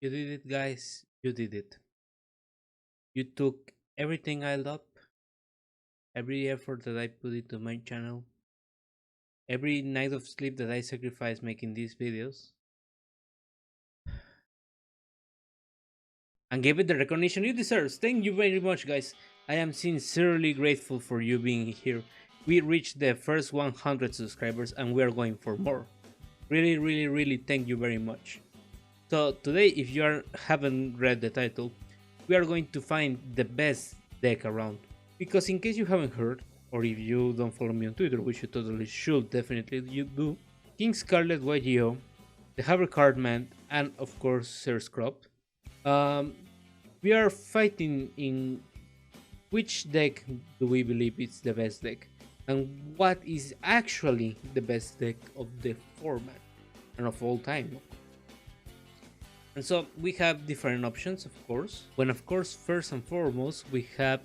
You did it, guys. You did it. You took everything I love, every effort that I put into my channel, every night of sleep that I sacrificed making these videos, and gave it the recognition you deserve. Thank you very much, guys. I am sincerely grateful for you being here. We reached the first 100 subscribers and we are going for more. Really, really, really thank you very much. So today, if haven't read the title, we are going to find the best deck around. Because in case you haven't heard, or if you don't follow me on Twitter, which you totally should, definitely you do, King Scarlet YGO, the Haber Cardman, and of course Sir Scrub, um, we are fighting in which deck do we believe is the best deck, and what is actually the best deck of the format and of all time. And so we have different options, of course. When, of course, first and foremost, we have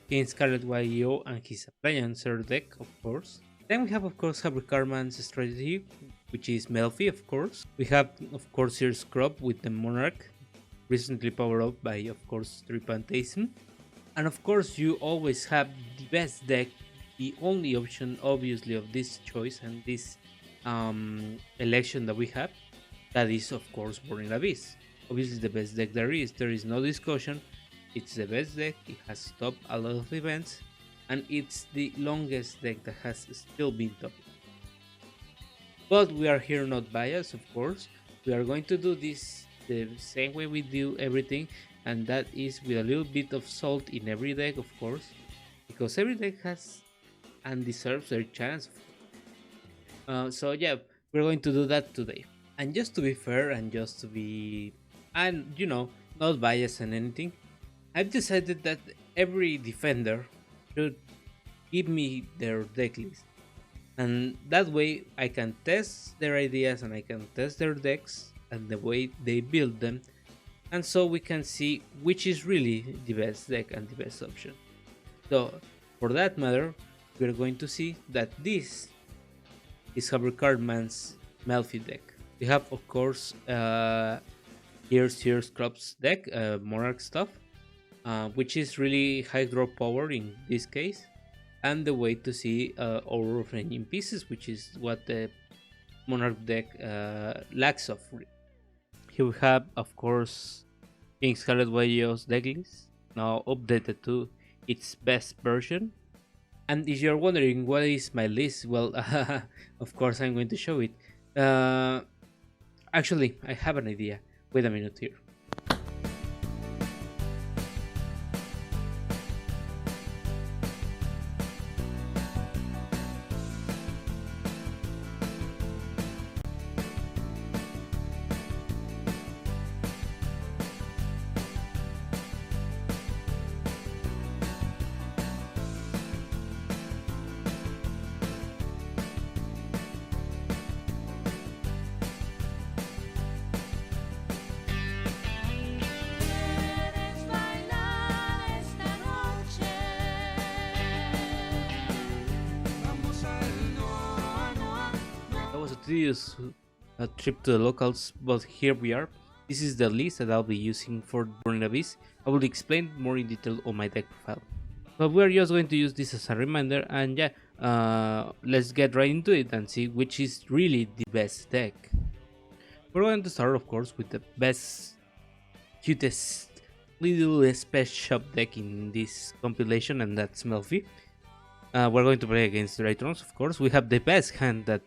King Scarlet YEO and his Appliancer deck, of course. Then we have, of course, Harry Carman's strategy, which is Melfi, of course. We have, of course, here Scrub with the Monarch, recently powered up by, of course, Tripantheism. And of course, you always have the best deck, the only option, obviously, of this choice and this election that we have. That is, of course, Burning Abyss. Obviously, the best deck there is. There is no discussion. It's the best deck. It has stopped a lot of events, and it's the longest deck that has still been top. But we are here not biased, of course. We are going to do this the same way we do everything, and that is with a little bit of salt in every deck, of course, because every deck has and deserves their chance. So yeah, we're going to do that today. And just to be fair and just to be, and not biased and anything, I've decided that every defender should give me their deck list. And that way I can test their ideas and I can test their decks and the way they build them. And so we can see which is really the best deck and the best option. So for that matter, we're going to see that this is Haber Cardman's Melfi deck. We have, of course, here's Scrub's deck, Monarch stuff, which is really high draw power in this case, and the way to see Aurora of Ranging Pieces, which is what the Monarch deck lacks of. Here we have, of course, King Scarlet Warriors deck list, now updated to its best version. And if you're wondering what is my list, well, of course I'm going to show it. Actually, I have an idea. Wait a minute here. That was a tedious trip to the locals, but here we are. This is the list that I'll be using for Burning Abyss. I will explain more in detail on my deck profile. But we're just going to use this as a reminder, and yeah, let's get right into it and see which is really the best deck. We're going to start, of course, with the best, cutest little space shop deck in this compilation, and that's Melfi. We're going to play against Draytrons, of course. We have the best hand that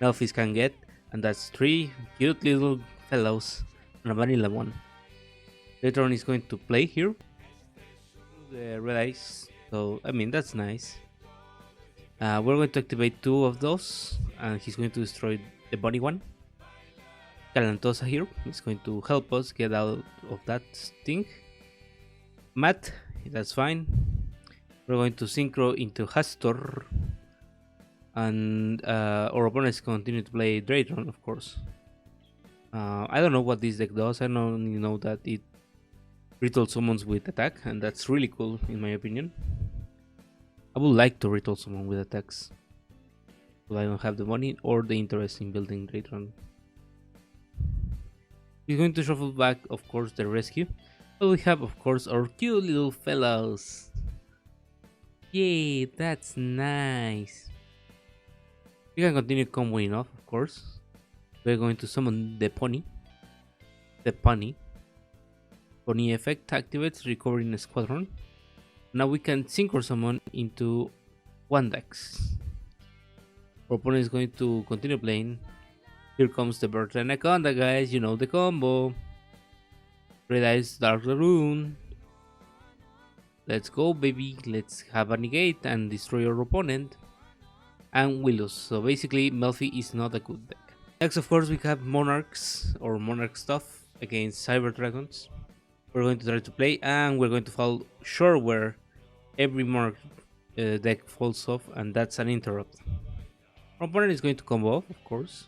Melfis can get, and that's three cute little fellows and a vanilla one. Draytron is going to play here. The red eyes, so I mean that's nice. We're going to activate two of those, and he's going to destroy the bunny one. Calantosa here is going to help us get out of that thing. Matt, that's fine. We're going to synchro into Hastor, and our opponents continue to play Draytron, of course. I don't know what this deck does. I only know that it ritual summons with attack, and that's really cool in my opinion. I would like to ritual summon with attacks, but I don't have the money or the interest in building Draytron. He's going to shuffle back, of course, the rescue. But we have, of course, our cute little fellows. Yay, that's nice. We can continue comboing off, of course. We're going to summon the pony. The pony. Pony effect activates recovering a squadron. Now we can synchro summon into one dex. Our opponent is going to continue playing. Here comes the Bird Anaconda, guys. You know the combo. Red Eyes, Dark Rune. Let's go, baby. Let's have a negate and destroy our opponent. And we lose. So basically, Melfi is not a good deck. Next, of course, we have Monarchs or Monarch stuff against Cyber Dragons. We're going to try to play, and we're going to fall short where every Monarch deck falls off, and that's an interrupt. Our opponent is going to combo off, of course.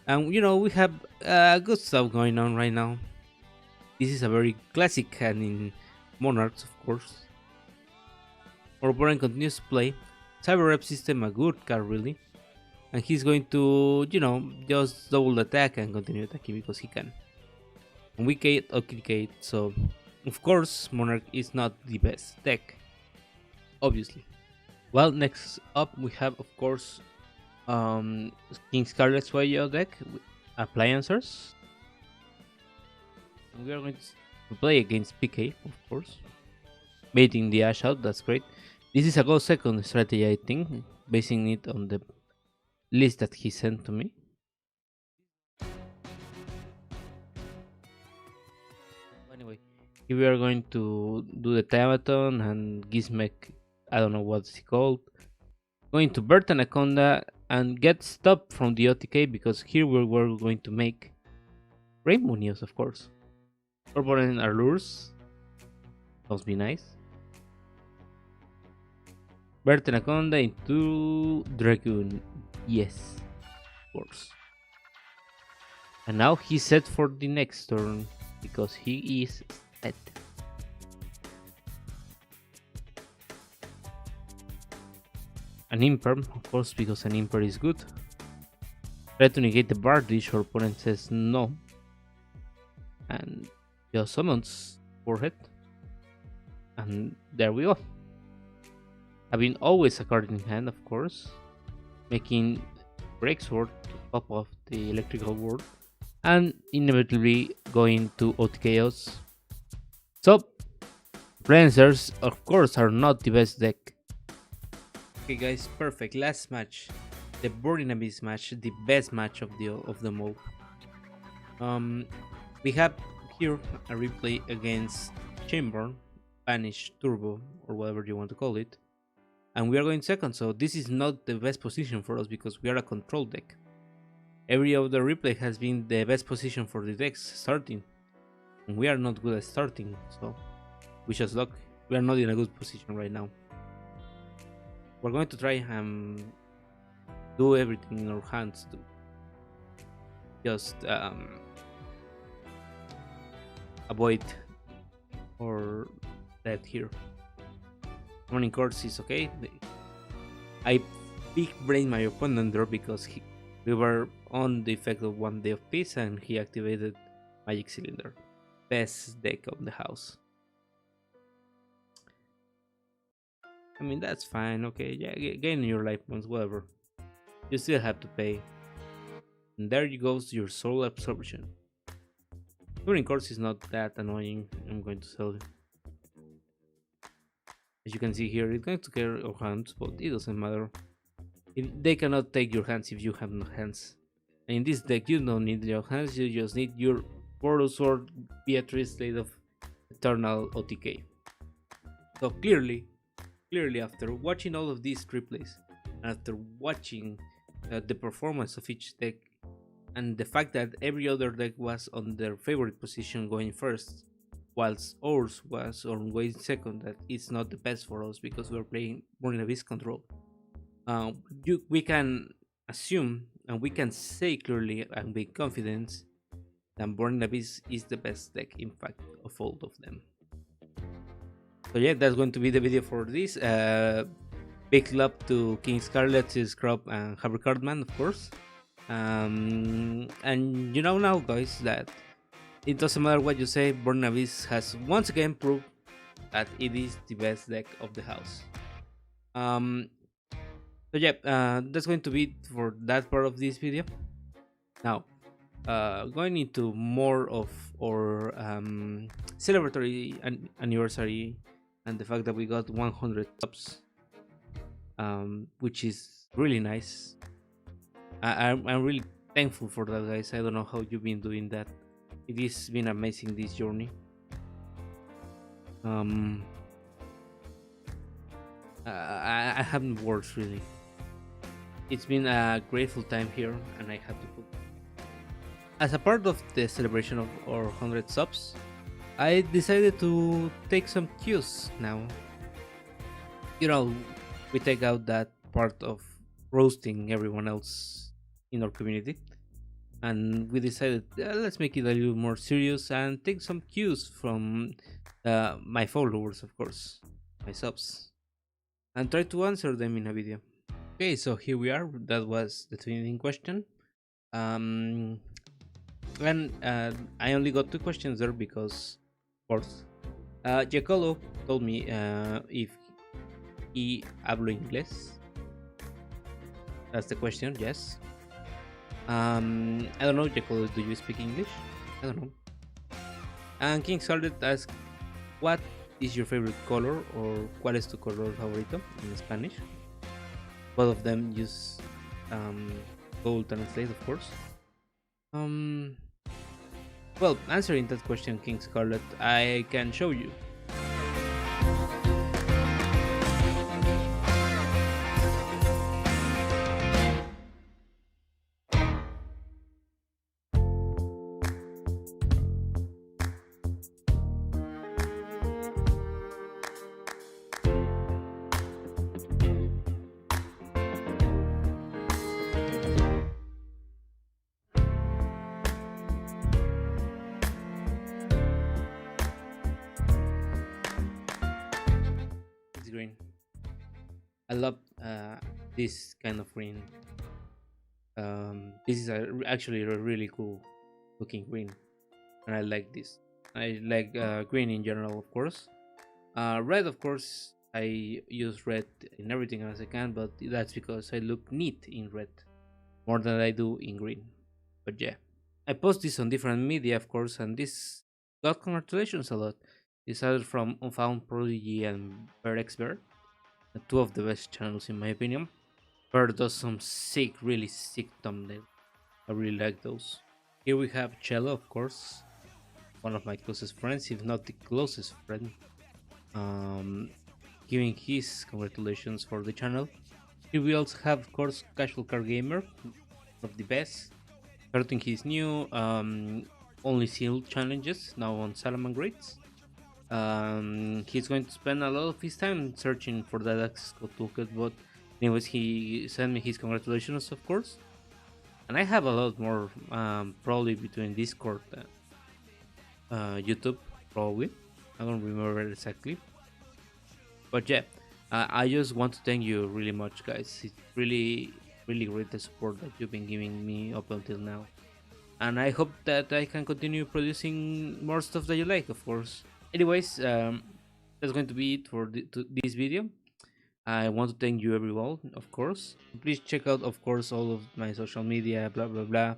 And you know, we have good stuff going on right now. This is a very classic hand in Monarchs, of course. Our opponent continues to play. Cyber Rep System, a good card, really. And he's going to, you know, just double attack and continue attacking because he can. And we Kate, okay, Kate, so of course, Monarch is not the best deck. Obviously. Well, next up we have, of course, King Scarlet's Wayo deck with Appliancers. And we are going to play against PK, of course. Baiting the Ash out, that's great. This is a go second strategy, I think, basing it on the list that he sent to me. Anyway, here we are going to do the Tamaton and Gizmek, I don't know what's he called. Going to Bird Anaconda and get stopped from the OTK because here we're going to make Rainbow News, of course. Opponent are lures. Must be nice. Bird Anaconda into Dragoon. Yes, of course. And now he's set for the next turn because he is set. An Imperm, of course, because an Imper is good. Try to negate the Bardish, your opponent says no. And just summons forehead. And there we go. Having always a card in hand, of course. Making Breaksword to pop off the electrical ward. And inevitably going to OTKOs. So, Lancers, of course, are not the best deck. Okay guys, perfect. Last match. The Burning Abyss match, the best match of them all. We have here a replay against Chamber, Banish, Turbo, or whatever you want to call it. And we are going second, so this is not the best position for us because we are a control deck. Every other replay has been the best position for the decks starting. And we are not good at starting, so wish us luck. We are not in a good position right now. We're going to try and do everything in our hands to just avoid or that here. Running course is okay. I big brain my opponent there because we were on the effect of one day of peace and he activated Magic Cylinder. Best deck of the house. I mean, that's fine, okay, yeah, gain your life points, whatever. You still have to pay. And there you goes your soul absorption. Touring course is not that annoying, I'm going to tell you. As you can see here, it's going to carry your hands, but it doesn't matter. They cannot take your hands if you have no hands. And in this deck, you don't need your hands, you just need your Portal Sword, Beatrice, Slate of Eternal OTK. So clearly after watching all of these replays, and after watching the performance of each deck, and the fact that every other deck was on their favorite position going first, whilst ours was on going second, that it's not the best for us because we're playing Burning Abyss control. We can assume and we can say clearly and with confidence that Burning Abyss is the best deck, in fact, of all of them. So yeah, that's going to be the video for this. Big love to King Scarlet, Scrub, and Harvey Cartman, of course. And you know now, guys, that It doesn't matter what you say, Burning Abyss has once again proved that it is the best deck of the house. Um, so yeah, that's going to be it for that part of this video. Now, going into more of our celebratory anniversary and the fact that we got 100 subs, which is really nice. I'm really thankful for that, guys. I don't know how you've been doing that. It has been amazing this journey. Um, I haven't worked really. It's been a grateful time here, and I have to put. As a part of the celebration of our 100 subs, I decided to take some cues now. You know, we take out that part of roasting everyone else in our community, and we decided let's make it a little more serious and take some cues from my followers, of course, my subs, and try to answer them in a video. Okay, so here we are. That was the twinning question. Um, and I only got two questions there because, of course, Giacomo told me if he hablo inglés. That's the question. Yes. I don't know, Giacomo. Do you speak English? I don't know. And King Scarlet asked, "What is your favorite color, or cuál es tu color favorito?" in Spanish. Both of them use Google Translate, of course. Um, well, answering that question, King Scarlet, I can show you. It's green. I love this kind of green. This is actually a really cool looking green, and I like this. I like green in general, of course. Red, of course, I use red in everything as I can, but that's because I look neat in red more than I do in green. But yeah, I post this on different media, of course, and this got congratulations a lot. This are from Unfound Prodigy and Bear Bear, two of the best channels in my opinion. Bird does some sick, really sick thumbnails. I really like those. Here we have Cello, of course, one of my closest friends, if not the closest friend, um, giving his congratulations for the channel. Here we also have, of course, Casual Car Gamer, one of the best, starting his new only sealed challenges now on Salamangreats. He's going to spend a lot of his time searching for that access code toolkit, but anyways, he sent me his congratulations, of course. And I have a lot more, probably between Discord and YouTube, probably. I don't remember exactly. But yeah, I just want to thank you really much, guys. It's really, really great the support that you've been giving me up until now. And I hope that I can continue producing more stuff that you like, of course. Anyways, that's going to be it for this video. I want to thank you everyone, of course. Please check out, of course, all of my social media, blah blah blah.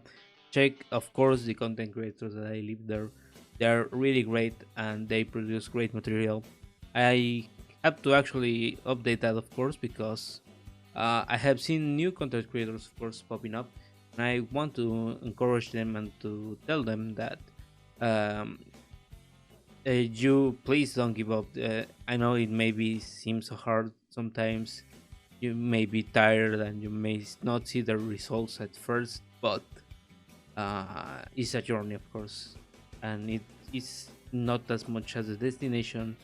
Check, of course, the content creators that I live there. They are really great and they produce great material. I have to actually update that, of course, because I have seen new content creators, of course, popping up, and I want to encourage them and to tell them that um, you please don't give up. I know it maybe seems so hard sometimes. You may be tired and you may not see the results at first, but it's a journey, of course, and it is not as much as a destination,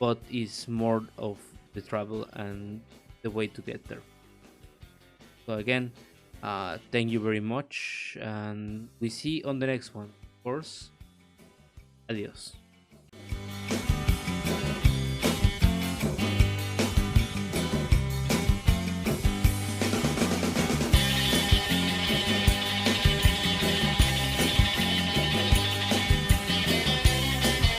but it's more of the travel and the way to get there. So again, thank you very much, and we see on the next one. Of course, adios.